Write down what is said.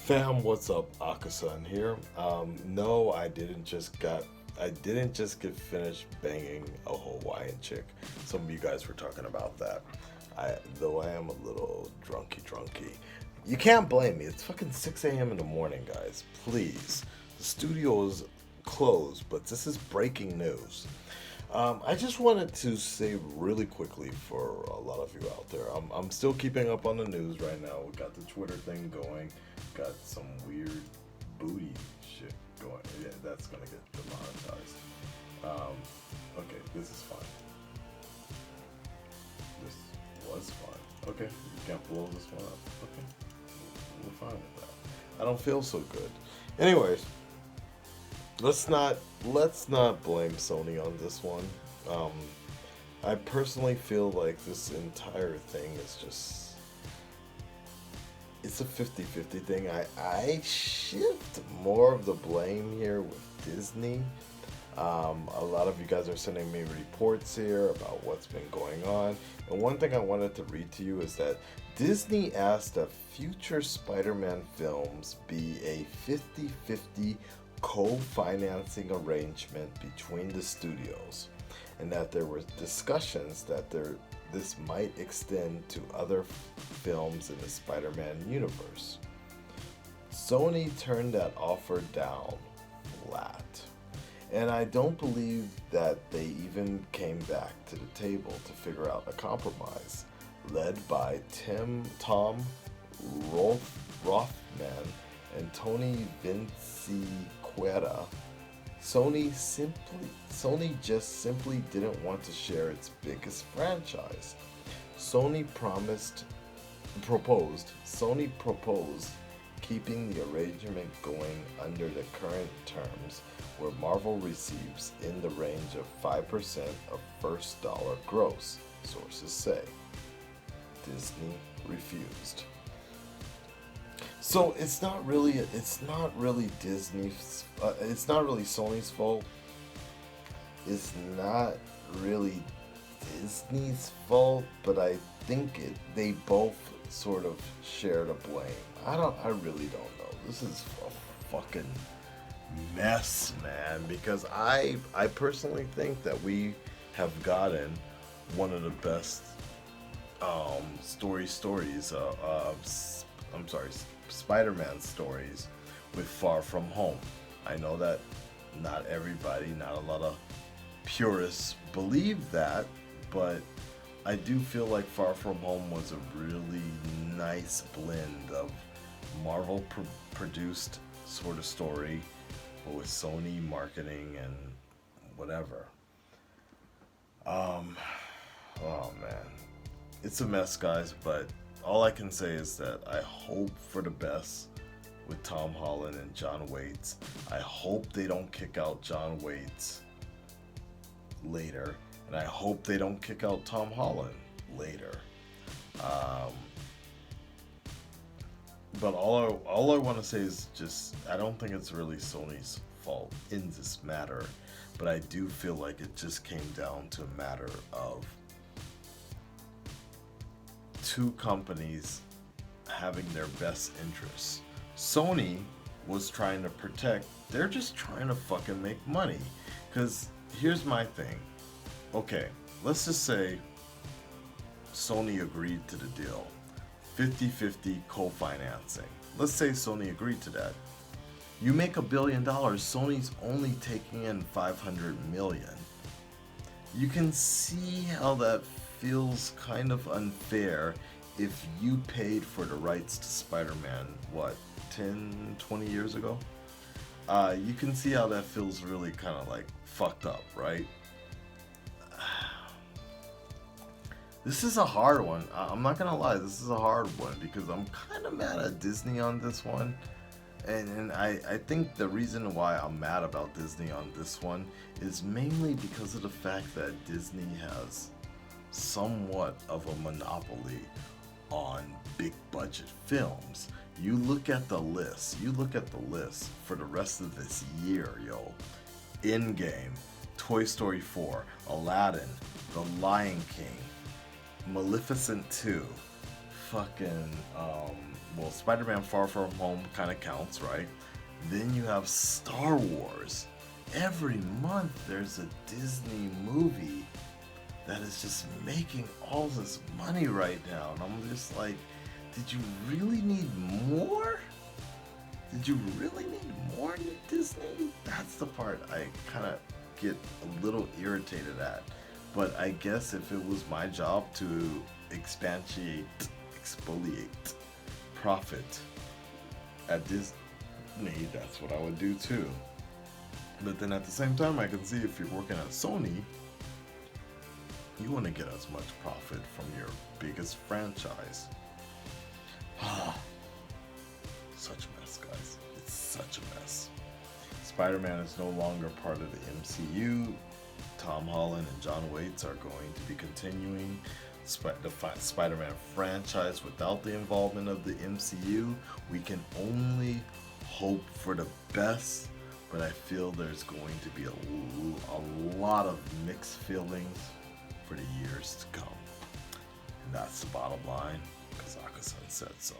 Fam, what's up? Akasan here. No, I didn't just get finished banging a Hawaiian chick. Some of you guys were talking about that. Though I am a little drunky. You can't blame me. It's fucking 6 a.m. in the morning, guys. Please. The studio is closed, but this is breaking news. I just wanted to say really quickly for a lot of you out there. I'm still keeping up on the news right now. We got the Twitter thing going. Got some weird booty shit going. Yeah, that's gonna get demonetized. Okay, this is fine. This was fine. Okay, you can't blow this one up. Okay, we're fine with that. I don't feel so good. Anyways, let's not blame Sony on this one. Um, I personally feel like this entire thing is just it's a 50-50 thing. I shift more of the blame here with Disney. A lot of you guys are sending me reports here about what's been going on. And one thing I wanted to read to you is that Disney asked that future Spider-Man films be a 50-50 co-financing arrangement between the studios, and that there were discussions that this might extend to other films in the Spider-Man universe. Sony turned that offer down flat. And I don't believe that they even came back to the table to figure out a compromise. Led by Tom Rothman and Tony Vinciquerra, Sony just simply didn't want to share its biggest franchise. Sony proposed keeping the arrangement going under the current terms, where Marvel receives in the range of 5% of first dollar gross, sources say. Disney refused. So it's not really Disney's. It's not really Sony's fault. It's not really Disney's fault, but I think they both sort of share the blame. I really don't know. This is a fucking mess, man. Because I personally think that we have gotten one of the best Spider-Man stories with Far From Home. I know that not everybody, not a lot of purists believe that, but I do feel like Far From Home was a really nice blend of Marvel produced sort of story, but with Sony marketing and whatever. Oh man, it's a mess, guys. But all I can say is that I hope for the best with Tom Holland and John Waits. I hope they don't kick out John Waits later, and I hope they don't kick out Tom Holland later. But all I want to say is just I don't think it's really Sony's fault in this matter, but I do feel like it just came down to a matter of two companies having their best interests. Sony was trying to protect, they're just trying to fucking make money. Because here's my thing. Okay, let's just say Sony agreed to the deal. 50-50 co-financing. Let's say Sony agreed to that. You make $1 billion, Sony's only taking in $500 million. You can see how that feels kind of unfair if you paid for the rights to Spider-Man, 10, 20 years ago? You can see how that feels really kind of like fucked up, right? This is a hard one. I'm not gonna lie, this is a hard one because I'm kind of mad at Disney on this one. And I think the reason why I'm mad about Disney on this one is mainly because of the fact that Disney has somewhat of a monopoly on big budget films. You look at the list for the rest of this year, yo. Endgame, Toy Story 4, Aladdin, The Lion King, Maleficent 2, fucking well, Spider-Man Far From Home kind of counts, right? Then you have Star Wars. Every month there's a Disney movie that is just making all this money right now. And I'm just like, did you really need more? Did you really need more Disney? That's the part I kind of get a little irritated at. But I guess if it was my job to exfoliate profit at Disney, that's what I would do too. But then at the same time, I can see if you're working at Sony, you want to get as much profit from your biggest franchise. Such a mess, guys. It's such a mess. Spider-Man is no longer part of the MCU. Tom Holland and John Waits are going to be continuing the Spider-Man franchise without the involvement of the MCU. We can only hope for the best, but I feel there's going to be a lot of mixed feelings for the years to come. And that's the bottom line, because Akasan said so.